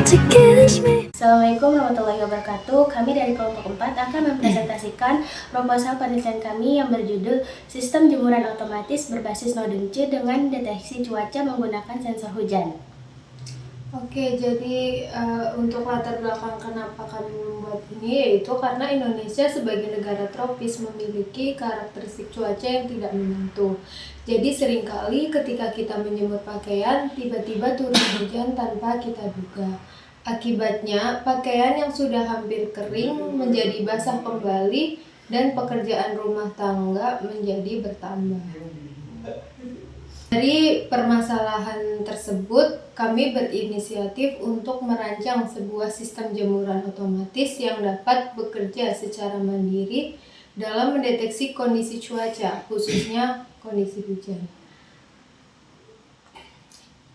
Assalamualaikum warahmatullahi wabarakatuh. Kami dari kelompok 4 akan mempresentasikan proposal penelitian kami yang berjudul Sistem Jemuran Otomatis Berbasis Nodem Q dengan Deteksi Cuaca Menggunakan Sensor Hujan. Oke, jadi untuk latar belakang kenapa kami membuat ini, yaitu karena Indonesia sebagai negara tropis memiliki karakteristik cuaca yang tidak menentu. Jadi seringkali ketika kita menjemur pakaian, tiba-tiba turun hujan tanpa kita duga. Akibatnya, pakaian yang sudah hampir kering menjadi basah kembali dan pekerjaan rumah tangga menjadi bertambah. Dari permasalahan tersebut, kami berinisiatif untuk merancang sebuah sistem jemuran otomatis yang dapat bekerja secara mandiri dalam mendeteksi kondisi cuaca, khususnya kondisi hujan.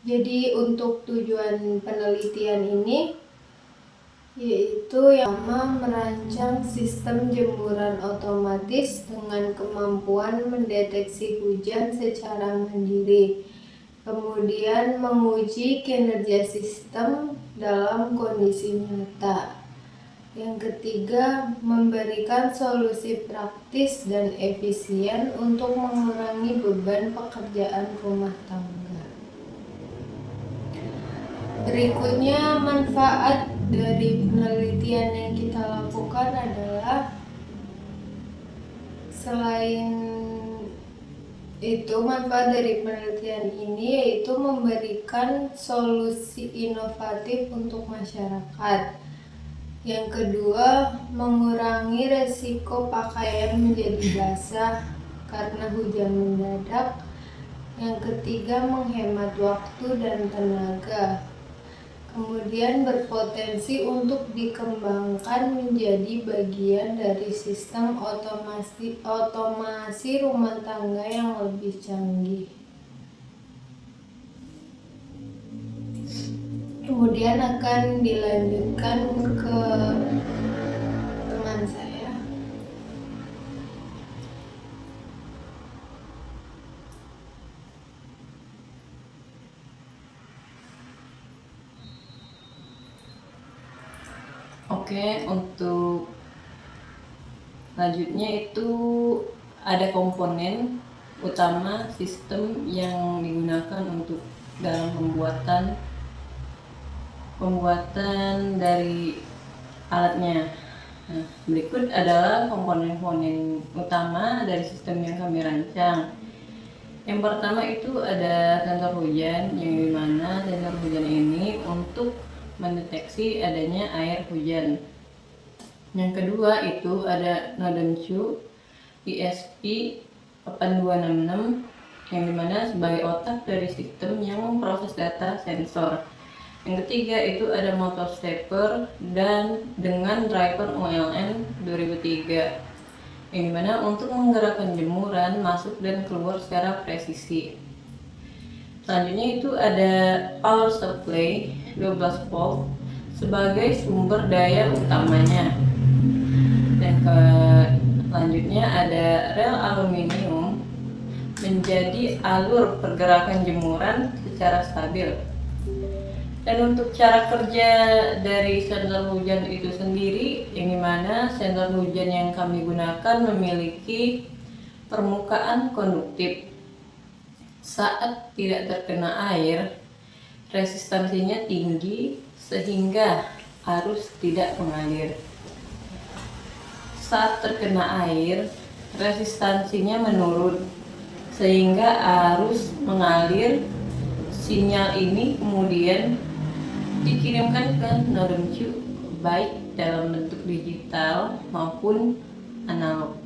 Jadi untuk tujuan penelitian ini yaitu yang pertama, merancang sistem jemuran otomatis dengan kemampuan mendeteksi hujan secara mandiri. Kemudian menguji kinerja sistem dalam kondisi nyata. Yang ketiga, memberikan solusi praktis dan efisien untuk mengurangi beban pekerjaan rumah tangga. Berikutnya, manfaat dari penelitian yang kita lakukan adalah selain itu, manfaat dari penelitian ini yaitu memberikan solusi inovatif untuk masyarakat. Yang kedua, mengurangi resiko pakaian menjadi basah karena hujan mendadak. Yang ketiga, menghemat waktu dan tenaga. Kemudian berpotensi untuk dikembangkan menjadi bagian dari sistem otomasi rumah tangga yang lebih canggih. Kemudian akan dilanjutkan ke teman saya. Oke, untuk selanjutnya itu ada komponen utama sistem yang digunakan untuk dalam pembuatan dari alatnya. Nah, berikut adalah komponen-komponen utama dari sistem yang kami rancang. Yang pertama itu ada sensor hujan, yang dimana sensor hujan ini untuk mendeteksi adanya air hujan. Yang kedua itu ada Nodem Q ESP8266, yang dimana sebagai otak dari sistem yang memproses data sensor. Yang ketiga itu ada motor stepper dan dengan driver ULN 2003, yang dimana untuk menggerakkan jemuran masuk dan keluar secara presisi. Selanjutnya itu ada power supply 12 volt sebagai sumber daya utamanya. Dan selanjutnya ada rel aluminium menjadi alur pergerakan jemuran secara stabil. Dan untuk cara kerja dari sensor hujan itu sendiri, yang dimana sensor hujan yang kami gunakan memiliki permukaan konduktif. Saat tidak terkena air, resistansinya tinggi sehingga arus tidak mengalir. Saat terkena air, resistansinya menurun sehingga arus mengalir. Sinyal ini kemudian dikirimkan ke Nodem Q baik dalam bentuk digital maupun analog.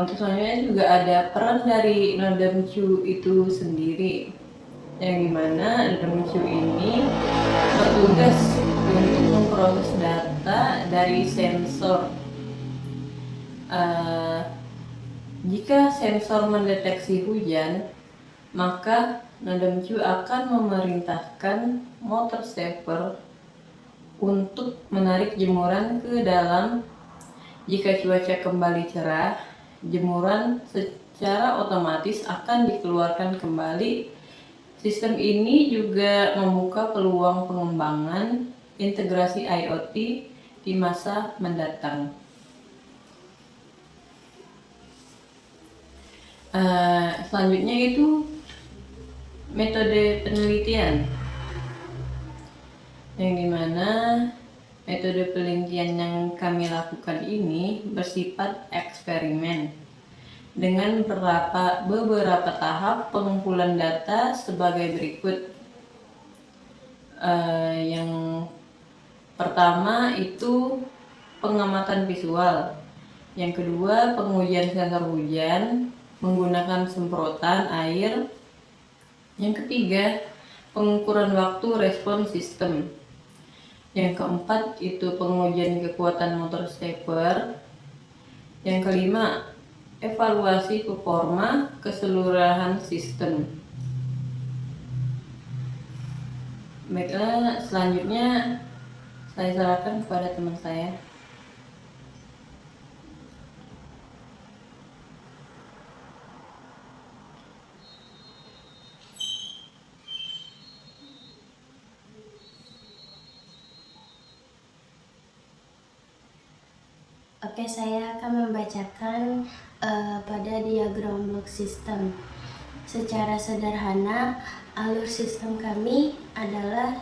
Untuk selanjutnya juga ada peran dari Nodem Q itu sendiri, yang dimana Nodem Q ini bertugas untuk memproses data dari sensor. Jika sensor mendeteksi hujan, maka Nodem Q akan memerintahkan motor stepper untuk menarik jemuran ke dalam. Jika cuaca kembali cerah, jemuran secara otomatis akan dikeluarkan kembali Sistem ini juga membuka peluang pengembangan integrasi IoT di masa mendatang. Selanjutnya itu metode penelitian, yang dimana metode penelitian yang kami lakukan ini bersifat eksperimen dengan beberapa tahap pengumpulan data sebagai berikut. Yang pertama itu pengamatan visual, yang kedua pengujian sensor hujan menggunakan semprotan air, yang ketiga pengukuran waktu respon sistem, yang keempat itu pengujian kekuatan motor stepper, yang kelima evaluasi performa keseluruhan sistem. Baiklah, selanjutnya saya serahkan kepada teman saya. Oke, saya akan membacakan pada diagram blok sistem. Secara sederhana, alur sistem kami adalah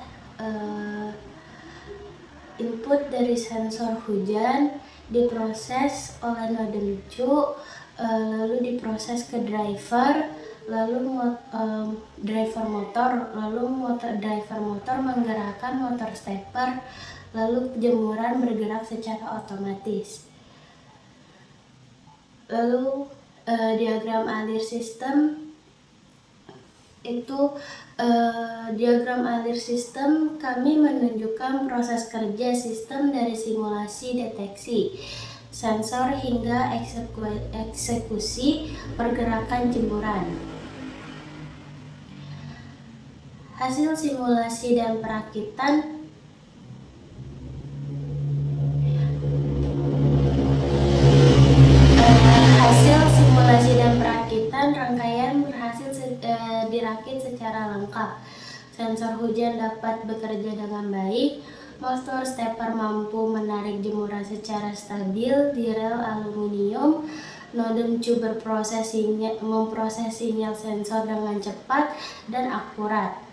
input dari sensor hujan diproses oleh node lucu, lalu diproses ke driver, lalu driver motor menggerakkan motor stepper, lalu jemuran bergerak secara otomatis. Lalu diagram alir sistem itu diagram alir sistem kami menunjukkan proses kerja sistem dari simulasi deteksi sensor hingga eksekusi pergerakan jemuran. Hasil simulasi dan perakitan rangkaian berhasil dirakit secara lengkap. Sensor hujan dapat bekerja dengan baik. Motor stepper mampu menarik jemuran secara stabil di rel aluminium. Node Cu memproses sinyal sensor dengan cepat dan akurat.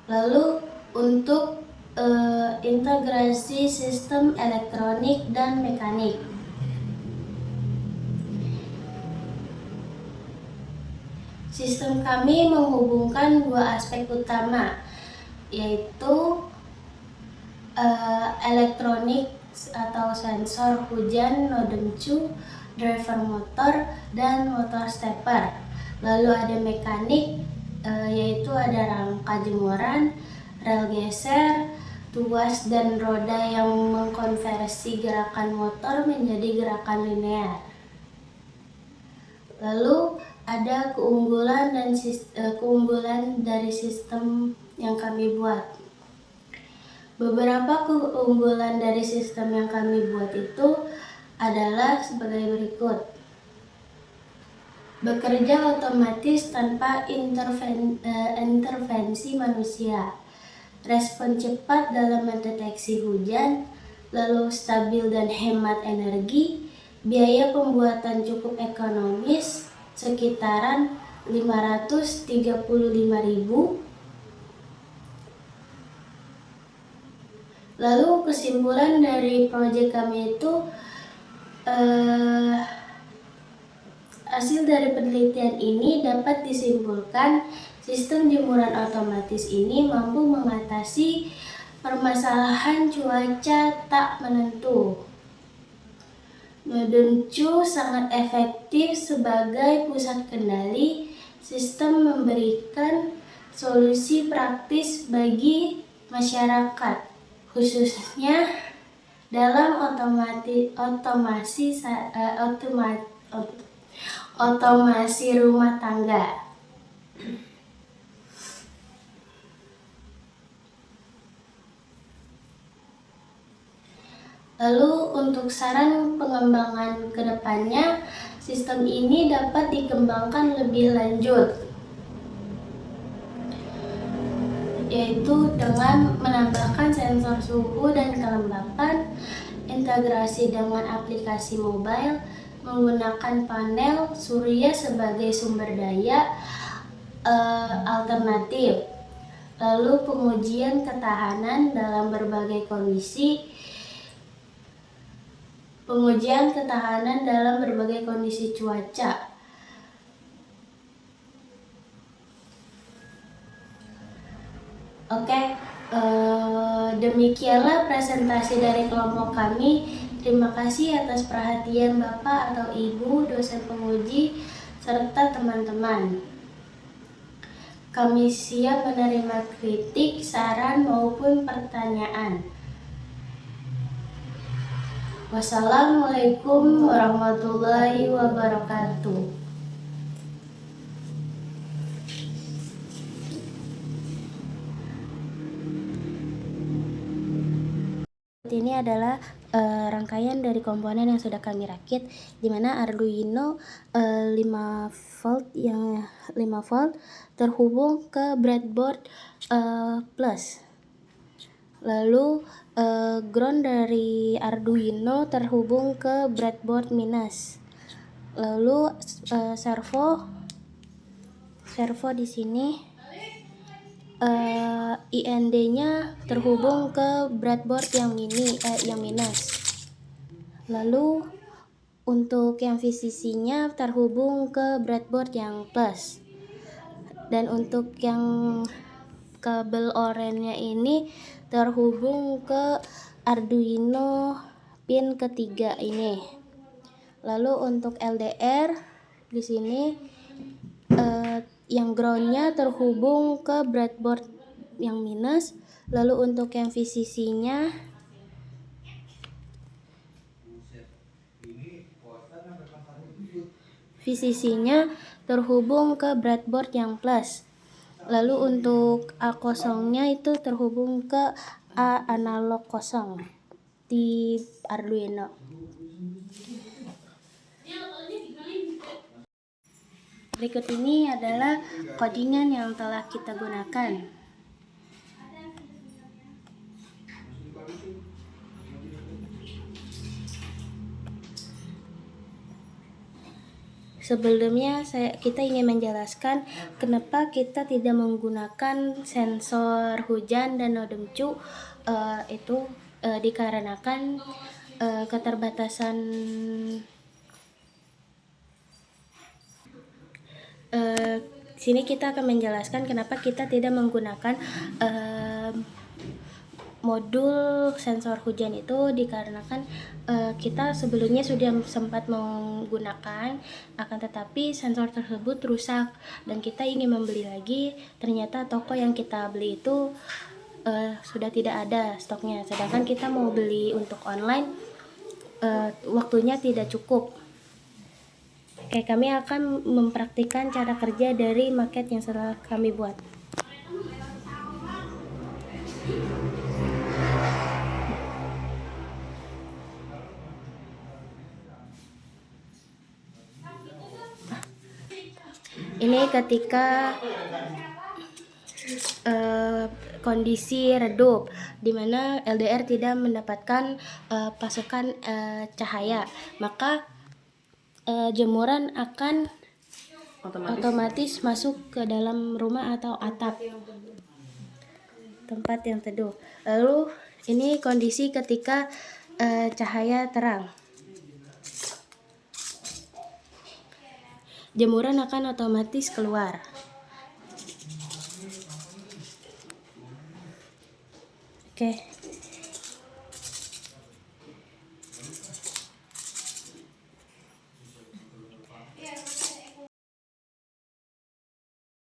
Lalu untuk integrasi sistem elektronik dan mekanik. Sistem kami menghubungkan dua aspek utama, yaitu elektronik atau sensor hujan, node Cu, driver motor, dan motor stepper. Lalu ada mekanik, yaitu ada rangka jemuran, rel geser, tuas, dan roda yang mengkonversi gerakan motor menjadi gerakan linear. Lalu ada keunggulan dari sistem yang kami buat. Beberapa keunggulan dari sistem yang kami buat itu adalah sebagai berikut. Bekerja otomatis tanpa intervensi manusia. Respon cepat dalam mendeteksi hujan, lalu stabil dan hemat energi. Biaya pembuatan cukup ekonomis, sekitaran 535.000. Lalu kesimpulan dari proyek kami itu hasil dari penelitian ini dapat disimpulkan sistem jemuran otomatis ini mampu mengatasi permasalahan cuaca tak menentu. Node Cu sangat efektif sebagai pusat kendali. Sistem memberikan solusi praktis bagi masyarakat, khususnya dalam otomasi rumah tangga. Lalu untuk saran pengembangan kedepannya, Sistem ini dapat dikembangkan lebih lanjut, yaitu dengan menambahkan sensor suhu dan kelembapan, integrasi dengan aplikasi mobile, menggunakan panel surya sebagai sumber daya alternatif, lalu pengujian ketahanan dalam berbagai kondisi, cuaca. Oke, demikianlah presentasi dari kelompok kami. Terima kasih atas perhatian Bapak atau Ibu, dosen penguji, serta teman-teman. Kami siap menerima kritik, saran, maupun pertanyaan. Wassalamualaikum warahmatullahi wabarakatuh. Ini adalah rangkaian dari komponen yang sudah kami rakit, di mana Arduino 5 volt terhubung ke breadboard plus. Lalu ground dari Arduino terhubung ke breadboard minus. Lalu servo di sini IND-nya terhubung ke breadboard yang minus. Lalu untuk yang VCC-nya terhubung ke breadboard yang plus. Dan untuk yang kabel oranye ini terhubung ke Arduino pin ketiga ini. Lalu untuk LDR di sini yang ground-nya terhubung ke breadboard yang minus. Lalu untuk yang VCC-nya terhubung ke breadboard yang plus. Lalu untuk A kosongnya itu terhubung ke A analog kosong di Arduino. Berikut ini adalah codingan yang telah kita gunakan. Sebelumnya kita ingin menjelaskan kenapa kita tidak menggunakan sensor hujan dan nodem cu. Itu dikarenakan keterbatasan sini kita akan menjelaskan kenapa kita tidak menggunakan modul sensor hujan itu, dikarenakan kita sebelumnya sudah sempat menggunakan, akan tetapi sensor tersebut rusak dan kita ingin membeli lagi. Ternyata toko yang kita beli itu sudah tidak ada stoknya, sedangkan kita mau beli untuk online waktunya tidak cukup. Oke, kami akan mempraktikkan cara kerja dari maket yang telah kami buat. Ini ketika kondisi redup, di mana LDR tidak mendapatkan pasokan cahaya, maka jemuran akan otomatis masuk ke dalam rumah atau atap tempat yang teduh. Lalu ini kondisi ketika cahaya terang, jemuran akan otomatis keluar. Oke.